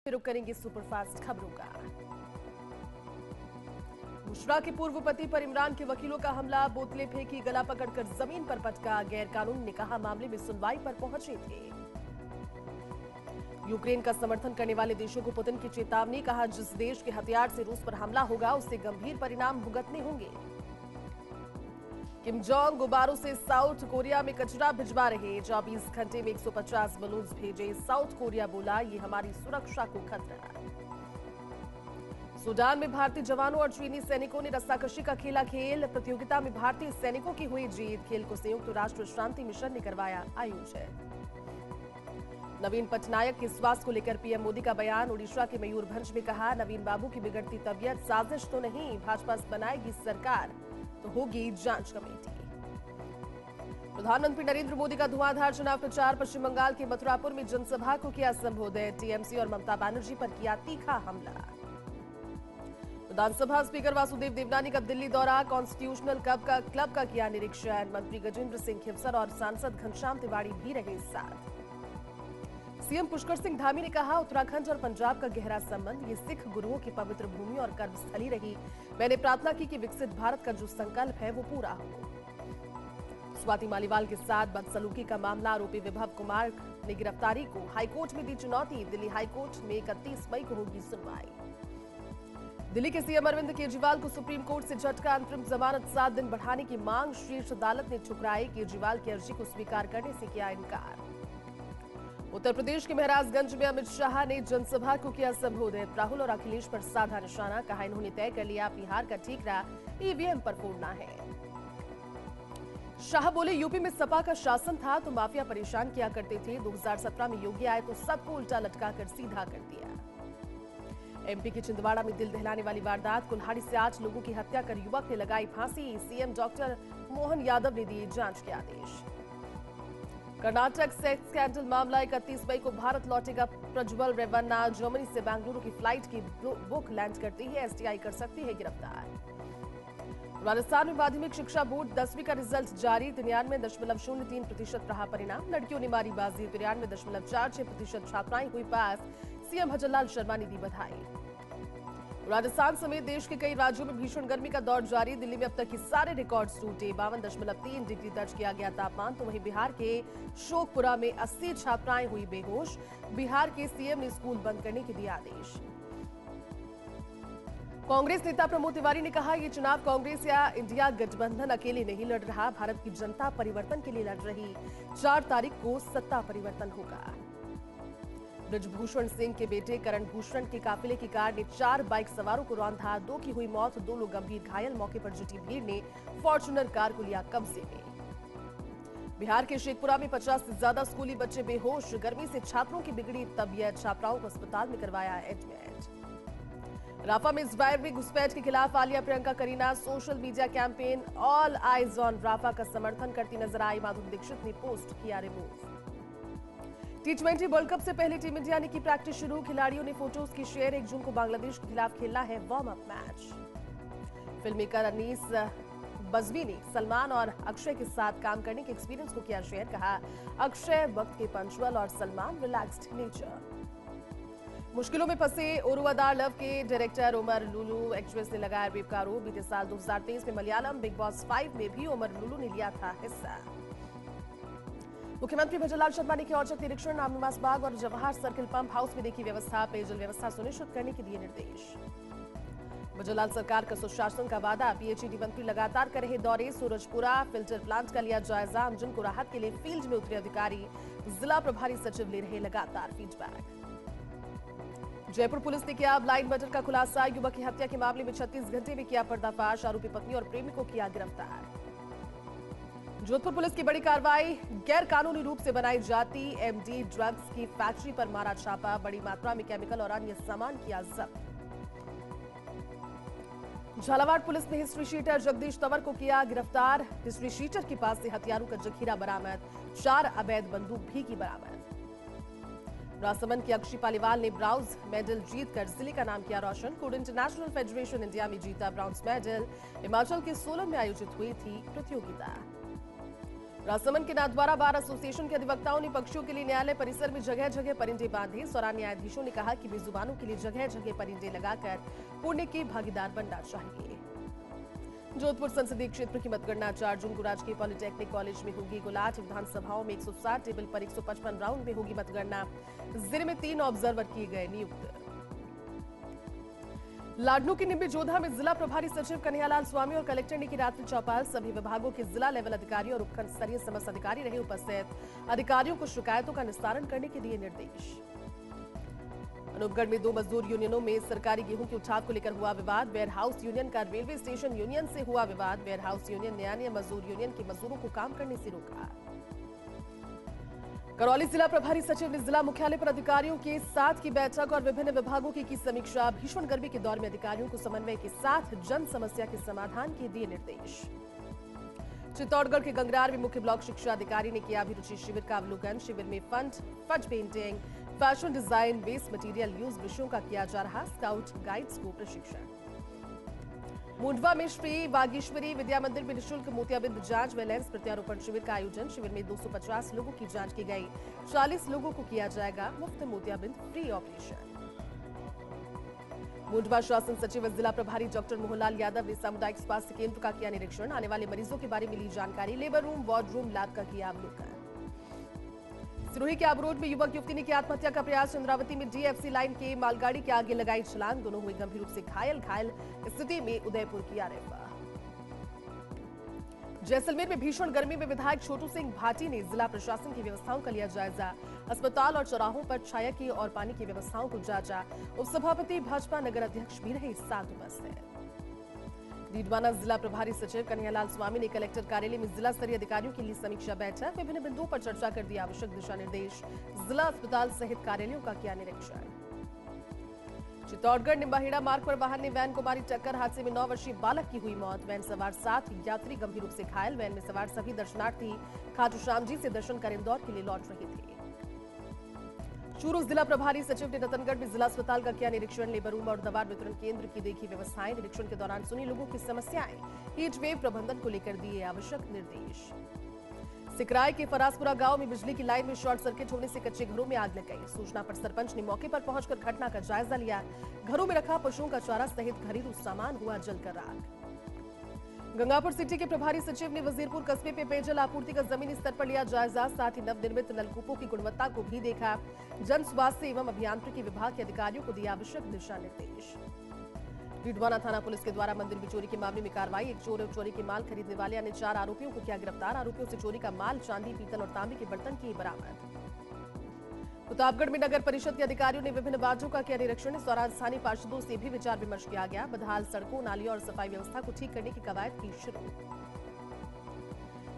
रुक करेंगे सुपरफास्ट खबरों का। बुशरा के पूर्व पति पर इमरान के वकीलों का हमला, बोतलें फेंकी, गला पकड़कर जमीन पर पटका। गैर कानूनी निकाह मामले में सुनवाई पर पहुंचे थे। यूक्रेन का समर्थन करने वाले देशों को पुतिन की चेतावनी, कहा जिस देश के हथियार से रूस पर हमला होगा उससे गंभीर परिणाम भुगतने होंगे। किम जोंग गुब्बारों से साउथ कोरिया में कचरा भिजवा रहे, 24 घंटे में 150 बलून्स भेजे। साउथ कोरिया बोला ये हमारी सुरक्षा को खतरा। सूडान में भारतीय जवानों और चीनी सैनिकों ने रस्साकशी का खेला खेल, प्रतियोगिता में भारतीय सैनिकों की हुई जीत। खेल को संयुक्त राष्ट्र शांति मिशन ने करवाया आयोजित। नवीन पटनायक के स्वास्थ्य को लेकर पीएम मोदी का बयान, उड़ीसा के मयूरभंज में कहा नवीन बाबू की बिगड़ती तबीयत साजिश तो नहीं, भाजपा बनाएगी सरकार तो होगी जांच कमेटी। प्रधानमंत्री नरेंद्र मोदी का धुआंधार चुनाव प्रचार, पश्चिम बंगाल के मथुरापुर में जनसभा को किया संबोधित। टीएमसी और ममता बनर्जी पर किया तीखा हमला। विधानसभा स्पीकर वासुदेव देवनानी का दिल्ली दौरा, कॉन्स्टिट्यूशनल क्लब का किया निरीक्षण। मंत्री गजेंद्र सिंह खिवसर और सांसद घनश्याम तिवारी भी रहे साथ। सीएम पुष्कर सिंह धामी ने कहा उत्तराखंड और पंजाब का गहरा संबंध, ये सिख गुरुओं की पवित्र भूमि और कर्मस्थली रही। मैंने प्रार्थना की कि विकसित भारत का जो संकल्प है वो पूरा हो। स्वाति मालीवाल के साथ बदसलूकी का मामला, आरोपी विभव कुमार ने गिरफ्तारी को हाईकोर्ट में दी चुनौती। दिल्ली हाईकोर्ट में 31 मई को होगी सुनवाई। दिल्ली के सीएम अरविंद केजरीवाल को सुप्रीम कोर्ट से झटका, अंतरिम जमानत 7 दिन बढ़ाने की मांग शीर्ष अदालत ने ठुकराई। केजरीवाल की अर्जी को स्वीकार करने से किया इनकार। उत्तर प्रदेश के महराजगंज में अमित शाह ने जनसभा को किया संबोधित। राहुल और अखिलेश पर साधा निशाना, कहा इन्होंने तय कर लिया बिहार का ठीकरा ईवीएम पर फोड़ना है। शाह बोले यूपी में सपा का शासन था तो माफिया परेशान किया करते थे, 2017 में योगी आए तो सबको उल्टा लटकाकर सीधा कर दिया। एमपी के छिंदवाड़ा में दिल दहलाने वाली वारदात, कुल्हाड़ी से 8 लोगों की हत्या कर युवक ने लगाई फांसी। सीएम डॉक्टर मोहन यादव ने दिए जांच के आदेश। कर्नाटक सेक्स स्कैंडल मामला, 31 मई को भारत लौटेगा प्रज्वल रेवन्ना। जर्मनी से बेंगलुरु की फ्लाइट की बुक लैंड करते ही एसटीआई कर सकती है गिरफ्तार। राजस्थान में माध्यमिक शिक्षा बोर्ड 10वीं का रिजल्ट जारी, 93.03% रहा परिणाम। लड़कियों ने मारी बाजी, 93.46% छात्राएं हुई पास। सीएम भजनलाल शर्मा ने दी बधाई। राजस्थान समेत देश के कई राज्यों में भीषण गर्मी का दौर जारी, दिल्ली में अब तक के सारे रिकॉर्ड्स टूटे। 52.3 डिग्री दर्ज किया गया तापमान। तो वहीं बिहार के शोकपुरा में 80 छात्राएं हुई बेहोश। बिहार के सीएम ने स्कूल बंद करने के दिए आदेश। कांग्रेस नेता प्रमोद तिवारी ने कहा ये चुनाव कांग्रेस या इंडिया गठबंधन अकेले नहीं लड़ रहा, भारत की जनता परिवर्तन के लिए लड़ रही। 4 तारीख को सत्ता परिवर्तन होगा। ब्रजभूषण सिंह के बेटे करण भूषण के काफिले की कार ने 4 बाइक सवारों को रौंदा, 2 की हुई मौत, 2 लोग गंभीर घायल। मौके पर जुटी भीड़ ने फॉर्च्यूनर कार को लिया कब्जे में। बिहार के शेखपुरा में 50 से ज्यादा स्कूली बच्चे बेहोश, गर्मी से छात्रों की बिगड़ी तबीयत, छात्राओं को अस्पताल में करवाया एडमिट। राफा में इजरायल में घुसपैठ के खिलाफ Alia, Priyanka, Kareena social media campaign all eyes on Rafah का समर्थन करती नजर आई। माधुरी दीक्षित ने पोस्ट किया रिमूव। T20 वर्ल्ड कप से पहले टीम इंडिया ने की प्रैक्टिस शुरू, खिलाड़ियों ने फोटोज की शेयर। 1 जून को बांग्लादेश के खिलाफ खेलना है warm up match. Film maker Anees Bazmi ने सलमान और अक्षय के साथ काम करने के एक्सपीरियंस को किया शेयर, कहा अक्षय वक्त के पंचुअल और सलमान रिलैक्स्ड नेचर। मुश्किलों में फंसे ओरुवदार लव के डायरेक्टर उमर लुलू, एक्ट्रेस ने लगाया रेप का आरोप। बीते साल 2023 में मलयालम बिग बॉस 5 में भी उमर लुलू ने लिया था हिस्सा। मुख्यमंत्री भजनलाल शर्मा ने किया औचक निरीक्षण, आमिमास बाग और जवाहर सर्किल पंप हाउस में देखी व्यवस्था, पेयजल व्यवस्था सुनिश्चित करने के दिए निर्देश। भजनलाल सरकार का सुशासन का वादा, पीएचईडी मंत्री लगातार कर रहे दौरे। सूरजपुरा फिल्टर प्लांट का लिया जायजा, अंजुन को राहत के लिए फील्ड में उतरे अधिकारी। जिला प्रभारी सचिव ले रहे लगातार फीडबैक। जयपुर पुलिस ने किया ब्लाइंड मर्डर का खुलासा, युवक की हत्या के मामले में 36 घंटे में किया पर्दाफाश, आरोपी पत्नी और प्रेमी को किया गिरफ्तार। जोधपुर पुलिस की बड़ी कार्रवाई, गैर कानूनी रूप से बनाई जाती एमडी ड्रग्स की फैक्ट्री पर मारा छापा, बड़ी मात्रा में केमिकल और अन्य सामान किया जब्त। झालावाड़ पुलिस ने हिस्ट्री शीटर जगदीश तंवर को किया गिरफ्तार, हिस्ट्री शीटर के पास से हथियारों का जखीरा बरामद, 4 अवैध बंदूक भी की बरामद। राजसमंद की अक्षी पालीवाल ने ब्राउज मेडल जीतकर जिले का नाम किया रोशन, कुड इंटरनेशनल फेडरेशन इंडिया में जीता ब्राउन्स मेडल। हिमाचल के सोलन में आयोजित हुई थी प्रतियोगिता। राजसमंद के नाथद्वारा बार एसोसिएशन के अधिवक्ताओं ने पक्षियों के लिए न्यायालय परिसर में जगह जगह परिंदे बांधे। इस दौरान न्यायाधीशों ने कहा कि बेजुबानों के लिए जगह जगह परिंदे लगाकर पुण्य के भागीदार बनना चाहिए। जोधपुर संसदीय क्षेत्र की मतगणना 4 जून को राजकीय पॉलिटेक्निक कॉलेज में होगी। कुल 8 विधानसभाओं में 160 टेबल पर 155 राउंड में होगी मतगणना। जिले में 3 ऑब्जर्वर किए गए नियुक्त। लाडनू की निम्बी जोधा में जिला प्रभारी सचिव कन्हैयालाल स्वामी और कलेक्टर ने की रात्रि चौपाल। सभी विभागों के जिला लेवल अधिकारी और उपखंड स्तरीय समस्त अधिकारी रहे उपस्थित। अधिकारियों को शिकायतों का निस्तारण करने के दिए निर्देश। अनूपगढ़ में 2 मजदूर यूनियनों में सरकारी गेहूं के उठाव को लेकर हुआ विवाद। वेयरहाउस यूनियन का रेलवे स्टेशन यूनियन से हुआ विवाद। वेयरहाउस यूनियन ने अन्य मजदूर यूनियन के मजदूरों को काम करने से रोका। करौली जिला प्रभारी सचिव ने जिला मुख्यालय पर अधिकारियों के साथ की बैठक और विभिन्न विभागों की समीक्षा। भीषण गर्मी के दौर में अधिकारियों को समन्वय के साथ जन समस्या के समाधान के दिए निर्देश। चित्तौड़गढ़ के गंगरार में मुख्य ब्लॉक शिक्षा अधिकारी ने किया अभिरुचि शिविर का अवलोकन। शिविर में फज painting, fashion design, waste material use विषयों का किया जा रहा स्काउट गाइड्स को प्रशिक्षण। मुंडवा में श्री वागीश्वरी विद्या मंदिर में निःशुल्क मोतियाबिंद जांच व लेंस प्रत्यारोपण शिविर का आयोजन। शिविर में 250 लोगों की जांच की गई। 40 लोगों को किया जाएगा मुफ्त मोतियाबिंद फ्री ऑपरेशन। मुंडवा शासन सचिव व जिला प्रभारी डॉक्टर मोहनलाल यादव ने सामुदायिक स्वास्थ्य केंद्र का किया निरीक्षण। आने वाले मरीजों के बारे में ली जानकारी। Labour room, ward room, lab का किया अवलोकन। सिरोही के आबरोड में युवक युवती ने की आत्महत्या का प्रयास। चंद्रावती में डीएफसी लाइन के मालगाड़ी के आगे लगाई छलांग। दोनों हुए गंभीर रूप से घायल स्थिति में उदयपुर की आरएफआ। जैसलमेर में भीषण गर्मी में विधायक छोटू सिंह भाटी ने जिला प्रशासन की व्यवस्थाओं का लिया जायजा। अस्पताल और चौराहों पर छाया की और पानी की व्यवस्थाओं को जांचा। उपसभापति भाजपा नगर अध्यक्ष भी रहे साथ उपस्थित। डीडवाना जिला प्रभारी सचिव कन्हैयालाल स्वामी ने कलेक्टर कार्यालय में जिला स्तरीय अधिकारियों के लिए समीक्षा बैठक। विभिन्न बिंदुओं पर चर्चा कर दिया आवश्यक दिशा निर्देश। जिला अस्पताल सहित कार्यालयों का किया निरीक्षण। चित्तौड़गढ़ निम्बाहेड़ा मार्ग पर वाहन ने वैन को मारी टक्कर। हादसे में 9 वर्षीय बालक की हुई मौत। वैन सवार 7 यात्री गंभीर रूप से घायल। वैन में सवार सभी दर्शनार्थी खाटू श्याम जी से दर्शन कर इंदौर के लिए लौट रहे थे। चूरू जिला प्रभारी सचिव ने रतनगढ़ में जिला अस्पताल का किया निरीक्षण। लेबर रूम और दवा वितरण केंद्र की देखी व्यवस्थाएं। निरीक्षण के दौरान सुनी लोगों की समस्याएं। हीट वेव प्रबंधन को लेकर दिए आवश्यक निर्देश। सिकराय के फरासपुरा गांव में बिजली की लाइन में शॉर्ट सर्किट होने से कच्चे घरों में आग लग गई। सूचना पर सरपंच ने मौके पर पहुंचकर घटना का जायजा लिया। घरों में रखा पशुओं का चारा सहित घरेलू सामान हुआ जलकर राख। गंगापुर सिटी के प्रभारी सचिव ने वजीरपुर कस्बे में पेयजल आपूर्ति का जमीनी स्तर पर लिया जायजा। साथ ही नवनिर्मित नलकूपों की गुणवत्ता को भी देखा। जन स्वास्थ्य एवं अभियांत्रिकी विभाग के अधिकारियों को दिया आवश्यक दिशा निर्देश। डीडवाना थाना पुलिस के द्वारा मंदिर में चोरी के मामले में कार्रवाई। एक चोर और चोरी के माल खरीदने वाले अन्य 4 आरोपियों को किया गिरफ्तार। आरोपियों से चोरी का माल, चांदी, पीतल और तांबे के बर्तन किए बरामद। प्रतापगढ़ में नगर परिषद के अधिकारियों ने विभिन्न वार्डों का किया निरीक्षण। इस दौरान स्थानीय पार्षदों से भी विचार विमर्श किया गया। बदहाल सड़कों, नालियों और सफाई व्यवस्था को ठीक करने की कवायद की शुरू।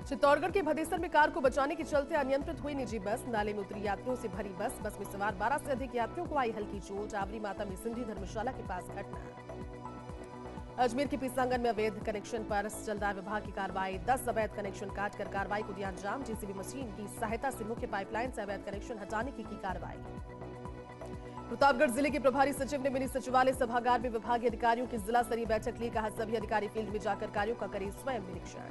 चित्तौड़गढ़ के भदेसर में कार को बचाने के चलते अनियंत्रित हुई निजी बस। नाले में उतरी यात्रियों से भरी बस में सवार 12 से अधिक यात्रियों को आई हल्की चोट। आवरी माता में सिंधी धर्मशाला के पास घटना। अजमेर के पीसांगन में अवैध कनेक्शन पर जलदाय विभाग की कार्रवाई। 10 अवैध कनेक्शन काटकर कार्रवाई को दिया अंजाम। जेसीबी मशीन की सहायता से मुख्य पाइपलाइन से अवैध कनेक्शन हटाने की कार्रवाई। प्रतापगढ़ जिले के प्रभारी सचिव ने मिनी सचिवालय सभागार में विभागीय अधिकारियों की जिला स्तरीय बैठक ली। कहा सभी अधिकारी फील्ड में जाकर कार्यों का करें स्वयं निरीक्षण।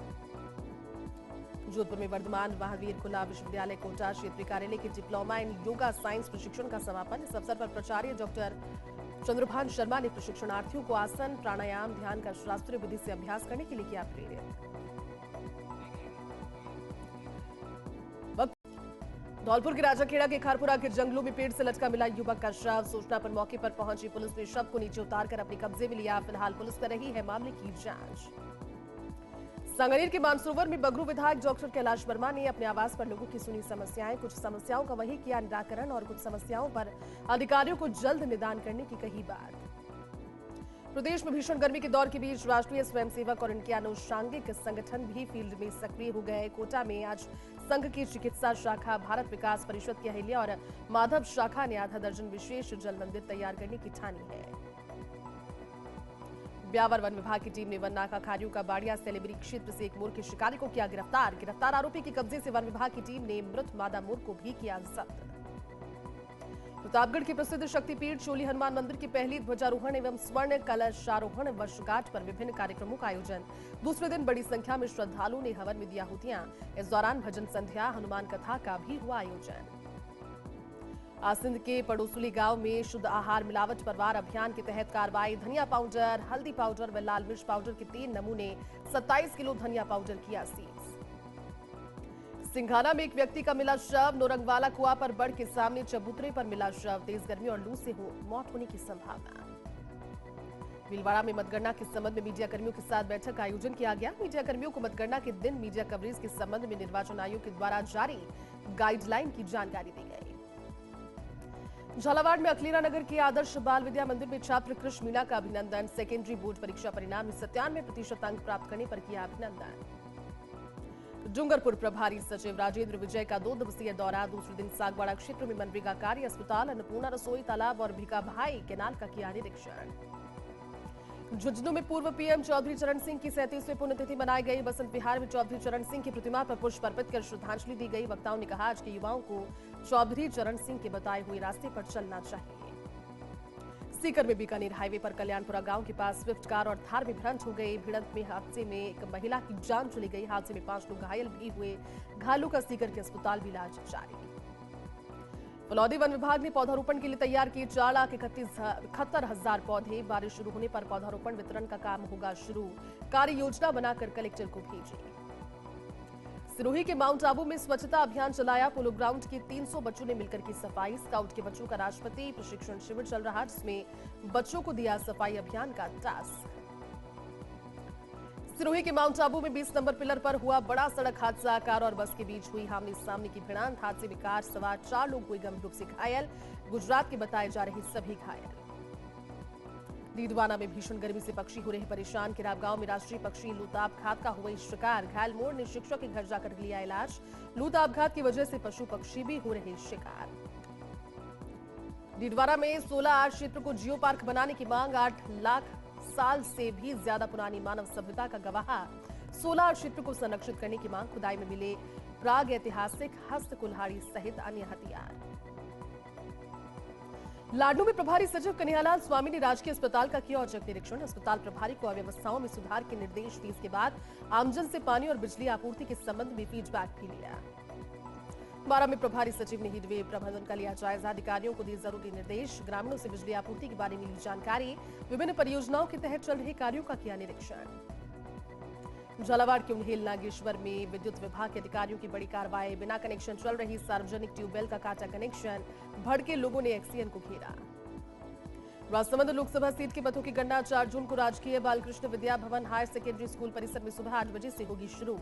जोधपुर में वर्धमान महावीर खुला विश्वविद्यालय कोटा क्षेत्रीय कार्यालय के डिप्लोमा इन योगा साइंस प्रशिक्षण का समापन। इस अवसर पर प्राचार्य डॉक्टर चंद्रभान शर्मा ने प्रशिक्षणार्थियों को आसन, प्राणायाम, ध्यान का शास्त्रीय विधि से अभ्यास करने के लिए किया प्रेरित। धौलपुर के राजाखेड़ा के खारपुरा के जंगलों में पेड़ से लटका मिला युवक का शव। सूचना पर मौके पर पहुंची पुलिस ने शव को नीचे उतारकर अपने कब्जे में लिया। फिलहाल पुलिस कर रही है मामले की जांच। सांगनेर के मानसरोवर में बगरू विधायक डॉक्टर कैलाश वर्मा ने अपने आवास पर लोगों की सुनी समस्याएं। कुछ समस्याओं का वही किया निराकरण और कुछ समस्याओं पर अधिकारियों को जल्द निदान करने की कही बात। प्रदेश में भीषण गर्मी के दौर के बीच राष्ट्रीय स्वयंसेवक और इनके आनुषंगिक संगठन भी फील्ड में सक्रिय हो गए। कोटा में आज संघ की चिकित्सा शाखा, भारत विकास परिषद की अहिल्या और माधव शाखा ने आधा दर्जन विशेष जल मंदिर तैयार करने की ठानी है। ब्यावर वन विभाग की टीम ने वन नाका खारियों का बाड़िया सेलिब्री क्षेत्र से एक मोर के शिकारी को किया गिरफ्तार आरोपी के कब्जे से वन विभाग की टीम ने मृत मादा मोर को भी किया जब्त। प्रतापगढ़ के प्रसिद्ध शक्तिपीठ चोली हनुमान मंदिर की पहली ध्वजारोहण एवं स्वर्ण कलशारोहण वर्षगांठ पर विभिन्न कार्यक्रमों का आयोजन। दूसरे दिन बड़ी संख्या में श्रद्धालुओं ने हवन में दी आहुतियां। इस दौरान भजन संध्या, हनुमान कथा का भी हुआ आयोजन। आसिंद के पड़ोसुली गांव में शुद्ध आहार मिलावट परवार अभियान के तहत कार्रवाई। धनिया पाउडर, हल्दी पाउडर व लाल मिर्च पाउडर के 3 नमूने, 27 किलो धनिया पाउडर किया सीज। सिंघाना में एक व्यक्ति का मिला शव। नौरंगवाला कुआं पर बढ़ के सामने चबूतरे पर मिला शव। तेज गर्मी और लू से मौत होने की संभावना। भीलवाड़ा में मतगणना के संबंध में मीडिया कर्मियों के साथ बैठक का आयोजन किया गया। मीडिया कर्मियों को मतगणना के दिन मीडिया कवरेज के संबंध में निर्वाचन आयोग के द्वारा जारी गाइडलाइन की जानकारी दी गई। झालावाड़ में अखलेरा नगर के आदर्श बाल विद्या मंदिर में छात्र कृष्ण मीणा का अभिनंदन। सेकेंडरी बोर्ड परीक्षा परिणाम में 97% अंक प्राप्त करने पर किया अभिनंदन। डूंगरपुर प्रभारी सचिव राजेंद्र विजय का 2 दिवसीय दौरा। दूसरे दिन सागवाड़ा क्षेत्र में मनरेगा कार्य, अस्पताल, अन्नपूर्णा रसोई, तालाब और भिकाभाई केनाल का किया निरीक्षण। झुंझुनू में पूर्व पीएम चौधरी चरण सिंह की 37वीं पुण्यतिथि मनाई गई। बसंत विहार में चौधरी चरण सिंह की प्रतिमा पर पुष्प अर्पित कर श्रद्धांजलि दी गई। वक्ताओं ने कहा, आज के युवाओं को चौधरी चरण सिंह के बताए हुए रास्ते पर चलना चाहिए। सीकर में बीकानेर हाईवे पर कल्याणपुरा गांव के पास स्विफ्ट कार और थार में भिड़ंत हो गई। भिड़ंत में हादसे में एक महिला की जान चली गई। हादसे में 5 लोग घायल भी हुए। घायलों का सीकर के अस्पताल में इलाज जारी। फलौदी वन विभाग ने पौधारोपण के लिए तैयार किए 4,71,000 पौधे। बारिश शुरू होने पर पौधारोपण वितरण का काम होगा शुरू। कार्य योजना बनाकर कलेक्टर को भेजी। सिरोही के माउंट आबू में स्वच्छता अभियान चलाया। पोलो ग्राउंड के 300 बच्चों ने मिलकर की सफाई। स्काउट के बच्चों का राष्ट्रपति प्रशिक्षण शिविर चल रहा, जिसमें बच्चों को दिया सफाई अभियान का टास्क। सिरोही के माउंट आबू में 20 नंबर पिलर पर हुआ बड़ा सड़क हादसा। कार और बस के बीच हुई आमने सामने की भिड़ंत। हादसे में कार सवार 4 लोग हुए गंभीर रूप से घायल। गुजरात के बताए जा रहे सभी घायल। डीडवाना में भीषण गर्मी से पक्षी हो रहे परेशान। किराब गांव में राष्ट्रीय पक्षी लूताब घात का हुआ शिकार। घायल मोर ने शिक्षक के घर जाकर लिया इलाज। लूताब घात की वजह से पशु पक्षी भी हो रहे शिकार। डीडवाना में 16 क्षेत्र को जियो पार्क बनाने की मांग। 8 लाख साल से भी ज्यादा पुरानी मानव सभ्यता का गवाह 16 क्षेत्र को संरक्षित करने की मांग। खुदाई में मिले प्राग ऐतिहासिक हस्त कुल्हाड़ी सहित अन्य हथियार। लाडनू में प्रभारी सचिव कन्हैयालाल स्वामी ने राजकीय अस्पताल का किया औचक निरीक्षण। अस्पताल प्रभारी को अव्यवस्थाओं में सुधार के निर्देश दिए। इसके बाद आमजन से पानी और बिजली आपूर्ति के संबंध में फीडबैक भी लिया। बारां में प्रभारी सचिव ने हीटवेव प्रबंधन का लिया जायजा। अधिकारियों को दिए जरूरी निर्देश। ग्रामीणों से बिजली आपूर्ति के बारे में ली जानकारी। विभिन्न परियोजनाओं के तहत चल रहे कार्यों का किया निरीक्षण। झालावाड़ के उन्हेल नागेश्वर में विद्युत विभाग के अधिकारियों की बड़ी कार्रवाई। बिना कनेक्शन चल रही सार्वजनिक ट्यूबवेल का काटा कनेक्शन। भड़के लोगों ने एक्सीएन को घेरा। राजसमंद लोकसभा सीट के मतों की गणना 4 जून को राजकीय Balkrishna Vidya Bhavan higher secondary school परिसर में सुबह 8 बजे से होगी शुरू।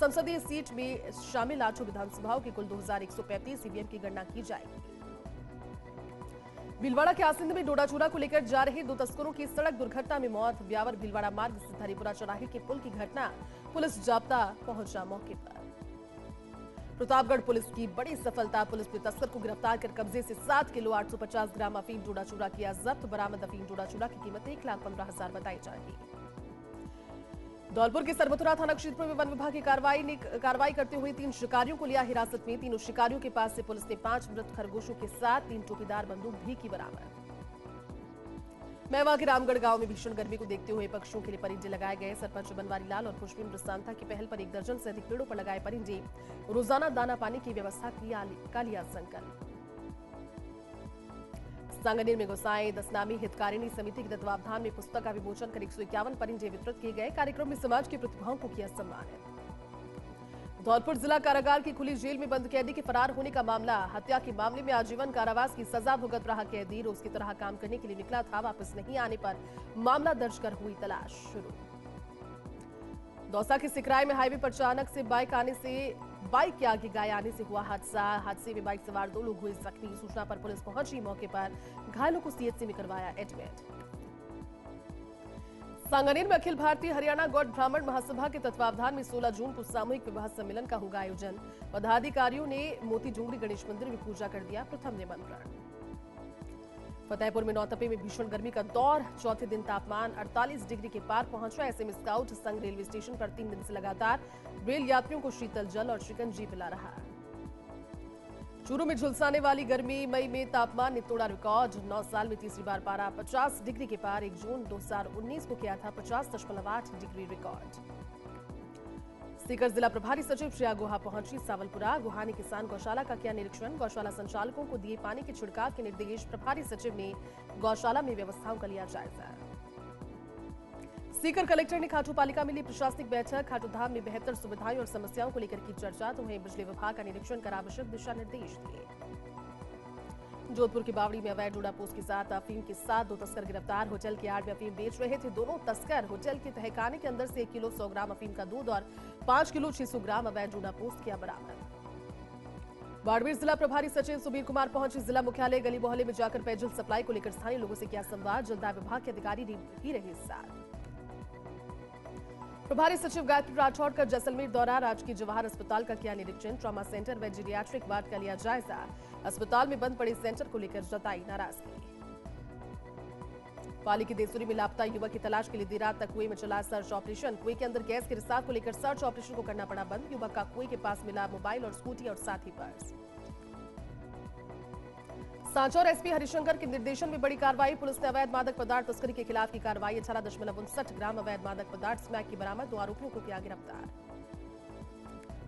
संसदीय सीट में शामिल 8 विधानसभाओं के कुल 2135 ईवीएम की गणना की जाएगी। भीलवाड़ा के आसिंद में डोडा चूरा को लेकर जा रहे 2 तस्करों की सड़क दुर्घटना में मौत। ब्यावर भीलवाड़ा मार्ग स्थित हरिपुरा चौराहे के पुल की घटना। पुलिस जाब्ता पहुंचा मौके पर। प्रतापगढ़ पुलिस की बड़ी सफलता। पुलिस ने तस्कर को गिरफ्तार कर कब्जे से 7 किलो 850 ग्राम अफीम डोडा चूरा किया जब्त। बरामद अफीम डोडा चूरा की कीमत 1,15,000 बताई जा रही है। धौलपुर के सरबथुरा थाना क्षेत्र में वन विभाग की कार्रवाई करते हुए 3 शिकारियों को लिया हिरासत में। तीनों शिकारियों के पास से पुलिस ने 5 मृत खरगोशों के साथ 3 टोपीदार बंदूक भी की बरामद। मेवा के रामगढ़ गांव में भीषण गर्मी को देखते हुए पक्षियों के लिए परिंदे लगाए गए। सरपंच बनवारी लाल और पुष्पिंद्र सांता की पहल पर 1 दर्जन से अधिक पेड़ों पर लगाए परिंदे। रोजाना दाना पानी की व्यवस्था का लिया संकल्प। सांगनेर में गोसाई दसनामी हितकारिणी समिति के तत्वावधान में पुस्तक का विमोचन कर 151 परिंदे वितरित किए गए। कार्यक्रम में समाज की प्रतिभाओं को किया सम्मानित। धौलपुर जिला कारागार की खुली जेल में बंद कैदी के फरार होने का मामला। हत्या के मामले में आजीवन कारावास की सजा भुगत रहा कैदी रोज की तरह काम करने के लिए निकला था। वापस नहीं आने पर मामला दर्ज कर हुई तलाश शुरू। दौसा के सिकराय में हाईवे पर अचानक से बाइक के आगे गाय आने से हुआ हादसा। हादसे में बाइक सवार 2 लोग हुए जख्मी। सूचना पर पुलिस पहुंची। मौके पर घायलों को सीएचसी में करवाया एडमिट। सांगनेर में अखिल भारतीय हरियाणा गौड़ ब्राह्मण महासभा के तत्वावधान में 16 जून को सामूहिक विवाह सम्मेलन का होगा आयोजन। पदाधिकारियों ने मोती डूंगरी गणेश मंदिर में पूजा कर दिया प्रथम निमंत्रण। फतेहपुर में नौतपे में भीषण गर्मी का दौर। चौथे दिन तापमान 48 डिग्री के पार पहुंचा। ऐसे में स्काउट संघ रेलवे स्टेशन पर 3 दिन से लगातार रेल यात्रियों को शीतल जल और शिकंजी पिला रहा। चूरू में झुलसाने वाली गर्मी, मई में तापमान ने तोड़ा रिकॉर्ड। 9 साल में तीसरी बार पारा 50 डिग्री के पार। 1 जून 2019 को किया था 50.8 डिग्री रिकॉर्ड। सीकर जिला प्रभारी सचिव श्रेया गुहा पहुंची सावलपुरा। गुहा ने किसान गौशाला का किया निरीक्षण। गौशाला संचालकों को दिए पानी के छिड़काव के निर्देश। प्रभारी सचिव ने गौशाला में व्यवस्थाओं का लिया जायजा। सीकर कलेक्टर ने खाटूपालिका में ली प्रशासनिक बैठक। खाटूधाम में बेहतर सुविधाएं और समस्याओं को लेकर की चर्चा। तो वहीं बिजली विभाग का निरीक्षण कर आवश्यक दिशा निर्देश दिए। जोधपुर की बावड़ी में अवैध डोडापोस्त के साथ अफीम के साथ 2 तस्कर गिरफ्तार। होटल के यार्ड में अफीम बेच रहे थे दोनों तस्कर। होटल के तहखाने के अंदर से 1 किलो 100 ग्राम अफीम का दूध और 5 किलो 600 ग्राम अवैध डोडापोस्त किया बरामद। बाड़मेर जिला प्रभारी सचिव सुबीर कुमार पहुंचे जिला मुख्यालय। गली मोहल्ले में जाकर पेयजल सप्लाई को लेकर स्थानीय लोगों से किया संवाद। जलदाय विभाग के अधिकारी भी रहे साथ। प्रभारी सचिव गायत्री राठौड़ का जैसलमेर दौरा। राजकीय जवाहर अस्पताल का किया निरीक्षण। ट्रॉमा सेंटर व जीरियाट्रिक वार्ड का लिया जायजा। अस्पताल में बंद पड़े सेंटर को लेकर जताई नाराजगी। पाली के देसुरी में लापता युवक की तलाश के लिए देर रात तक कुएं में चला सर्च ऑपरेशन। कुएं के अंदर गैस के रिसाव को लेकर सर्च ऑपरेशन को करना पड़ा बंद। युवक का कुएं के पास मिला मोबाइल और स्कूटी और साथ ही पर्स। सांचौर एसपी हरिशंकर के निर्देशन में बड़ी कार्रवाई। पुलिस ने अवैध मादक पदार्थ तस्करी के खिलाफ की कार्रवाई। 18.59 ग्राम अवैध मादक पदार्थ स्मैक की बरामद। 2 आरोपियों को किया गिरफ्तार।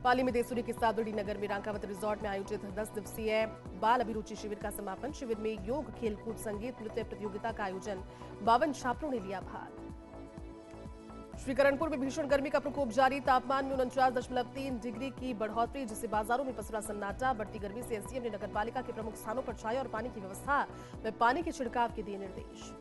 पाली में देसुरी के सादुड़ी नगर में रांकावत रिजॉर्ट में आयोजित 10 दिवसीय बाल अभिरुचि शिविर का समापन। शिविर में योग, खेलकूद, संगीत, नृत्य प्रतियोगिता का आयोजन। 52 छात्रों ने लिया भाग। श्रीकरणपुर में भीषण गर्मी का प्रकोप जारी। तापमान में 49.3 डिग्री की बढ़ोतरी, जिससे बाजारों में पसरा सन्नाटा। बढ़ती गर्मी से एसडीएम ने नगरपालिका के प्रमुख स्थानों पर छाया और पानी की व्यवस्था में पानी के छिड़काव के दिए निर्देश।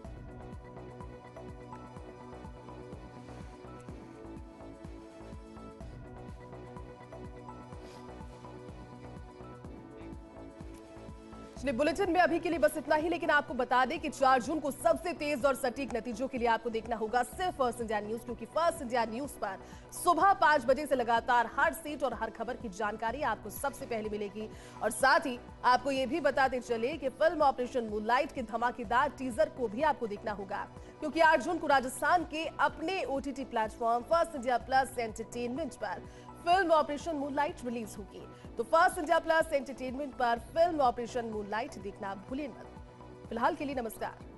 बुलेटिन में अभी के लिए बस इतना ही, लेकिन आपको बता दें कि 4 जून को सबसे तेज और सटीक नतीजों के लिए आपको देखना होगा सिर्फ फर्स्ट इंडिया न्यूज, क्योंकि फर्स्ट इंडिया न्यूज पर सुबह 5 बजे से लगातार हर सीट और हर खबर की जानकारी आपको सबसे पहले मिलेगी। और साथ ही आपको यह भी बताते चले कि फिल्म ऑपरेशन मूनलाइट के धमाकेदार टीजर को भी आपको देखना होगा, क्योंकि 8 जून को राजस्थान के अपने OTT platform first India plus entertainment पर फिल्म ऑपरेशन मूनलाइट रिलीज होगी। तो फर्स्ट इंडिया प्लस एंटरटेनमेंट पर फिल्म ऑपरेशन मूनलाइट देखना भूलें मत। फिलहाल के लिए नमस्कार।